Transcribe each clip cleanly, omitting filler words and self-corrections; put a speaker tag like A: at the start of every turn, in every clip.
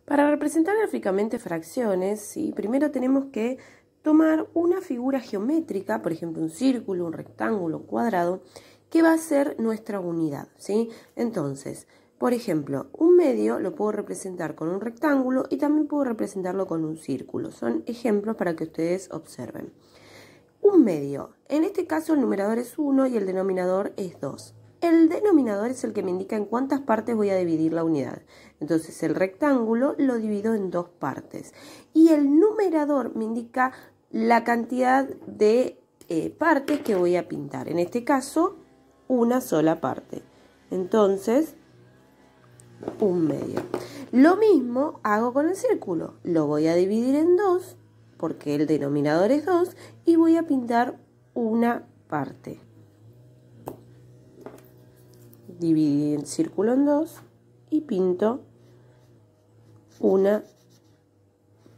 A: Para representar gráficamente fracciones, ¿sí? Primero tenemos que tomar una figura geométrica, por ejemplo un círculo, un rectángulo, un cuadrado, que va a ser nuestra unidad, ¿sí? Entonces, por ejemplo, un medio lo puedo representar con un rectángulo y también puedo representarlo con un círculo. Son ejemplos para que ustedes observen. Un medio, en este caso el numerador es 1 y el denominador es 2. El denominador es el que me indica en cuántas partes voy a dividir la unidad. Entonces el rectángulo lo divido en 2 partes. Y el numerador me indica la cantidad de partes que voy a pintar. En este caso, una sola parte. Entonces, un medio. Lo mismo hago con el círculo. Lo voy a dividir en 2, porque el denominador es 2, y voy a pintar una parte. Dividí el círculo en 2 y pinto una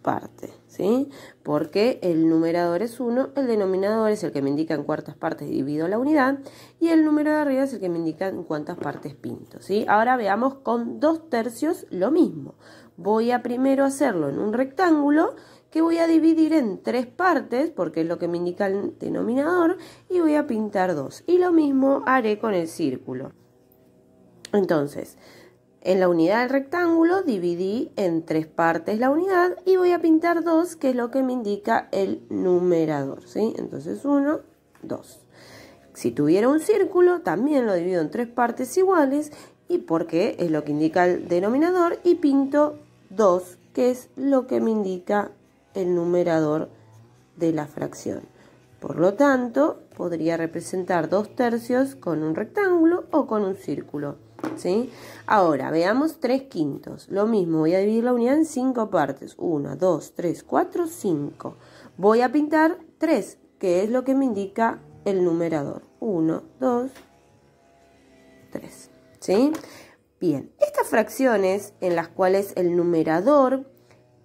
A: parte, ¿sí? Porque el numerador es 1, el denominador es el que me indica en cuántas partes divido la unidad y el número de arriba es el que me indica en cuántas partes pinto, ¿sí? Ahora veamos con 2/3 lo mismo. Voy a primero hacerlo en un rectángulo que voy a dividir en 3 partes, porque es lo que me indica el denominador, y voy a pintar 2. Y lo mismo haré con el círculo. Entonces, en la unidad del rectángulo dividí en 3 partes la unidad y voy a pintar 2, que es lo que me indica el numerador, ¿sí? Entonces 1, 2. Si tuviera un círculo, también lo divido en 3 partes iguales, y porque es lo que indica el denominador, y pinto 2, que es lo que me indica el numerador de la fracción. Por lo tanto, podría representar 2/3 con un rectángulo o con un círculo, ¿sí? Ahora, veamos 3/5. Lo mismo, voy a dividir la unidad en 5 partes. 1, 2, 3, 4, 5. Voy a pintar 3, que es lo que me indica el numerador. 1, 2, 3, ¿sí? Bien, estas fracciones en las cuales el numerador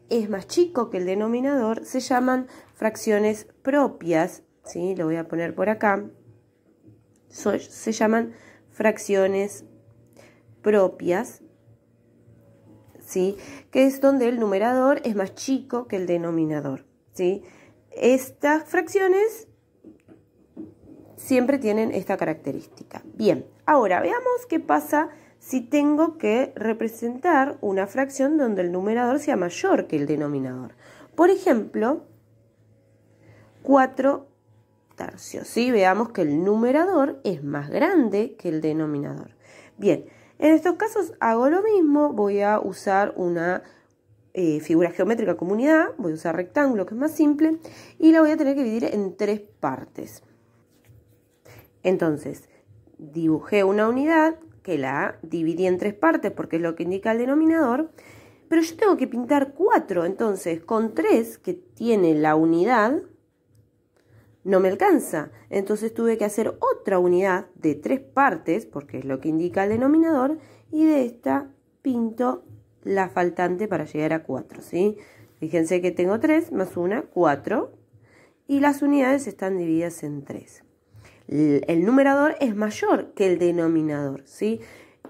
A: es más chico que el denominador se llaman fracciones propias, ¿sí? Lo voy a poner por acá. Se llaman fracciones propias, ¿sí? Que es donde el numerador es más chico que el denominador, ¿sí? Estas fracciones siempre tienen esta característica. Bien, ahora veamos qué pasa si tengo que representar una fracción donde el numerador sea mayor que el denominador. Por ejemplo, 4/3, ¿sí? Veamos que el numerador es más grande que el denominador. Bien, en estos casos hago lo mismo, voy a usar una figura geométrica como unidad, voy a usar rectángulo que es más simple, y la voy a tener que dividir en 3 partes. Entonces, dibujé una unidad que la dividí en 3 partes porque es lo que indica el denominador, pero yo tengo que pintar 4, entonces con 3 que tiene la unidad no me alcanza, entonces tuve que hacer otra unidad de 3 partes porque es lo que indica el denominador, y de esta pinto la faltante para llegar a 4, ¿sí? Fíjense que tengo 3 más 1, 4, y las unidades están divididas en 3. El numerador es mayor que el denominador, ¿sí?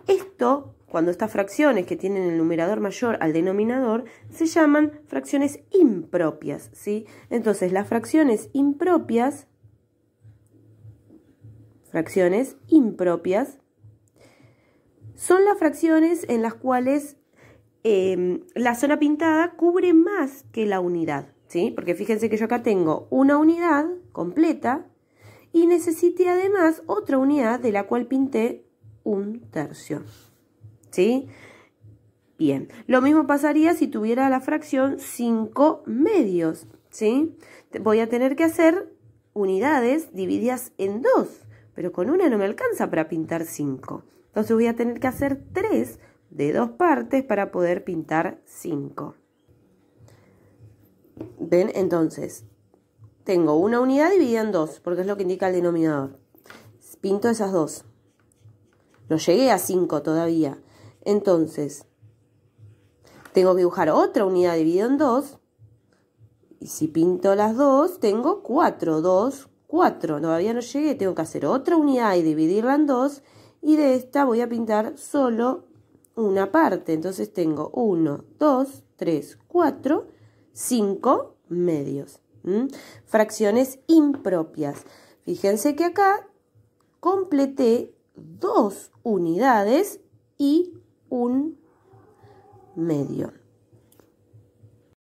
A: Esto, cuando estas fracciones que tienen el numerador mayor al denominador, se llaman fracciones impropias, ¿sí? Entonces, las fracciones impropias son las fracciones en las cuales la zona pintada cubre más que la unidad, ¿sí? Porque fíjense que yo acá tengo una unidad completa y necesité además otra unidad de la cual pinté 1/3, ¿sí? Bien, lo mismo pasaría si tuviera la fracción 5/2, ¿sí? Voy a tener que hacer unidades divididas en 2, pero con una no me alcanza para pintar 5. Entonces voy a tener que hacer 3 de 2 partes para poder pintar 5. ¿Ven? Entonces, tengo una unidad dividida en 2, porque es lo que indica el denominador. Pinto esas 2. No llegué a 5 todavía. Entonces, tengo que dibujar otra unidad dividida en 2. Y si pinto las 2, tengo 4. 2, 4. Todavía no llegué. Tengo que hacer otra unidad y dividirla en 2. Y de esta voy a pintar solo una parte. Entonces tengo 1, 2, 3, 4, 5 medios. Fracciones impropias. Fíjense que acá completé 2 unidades y un medio.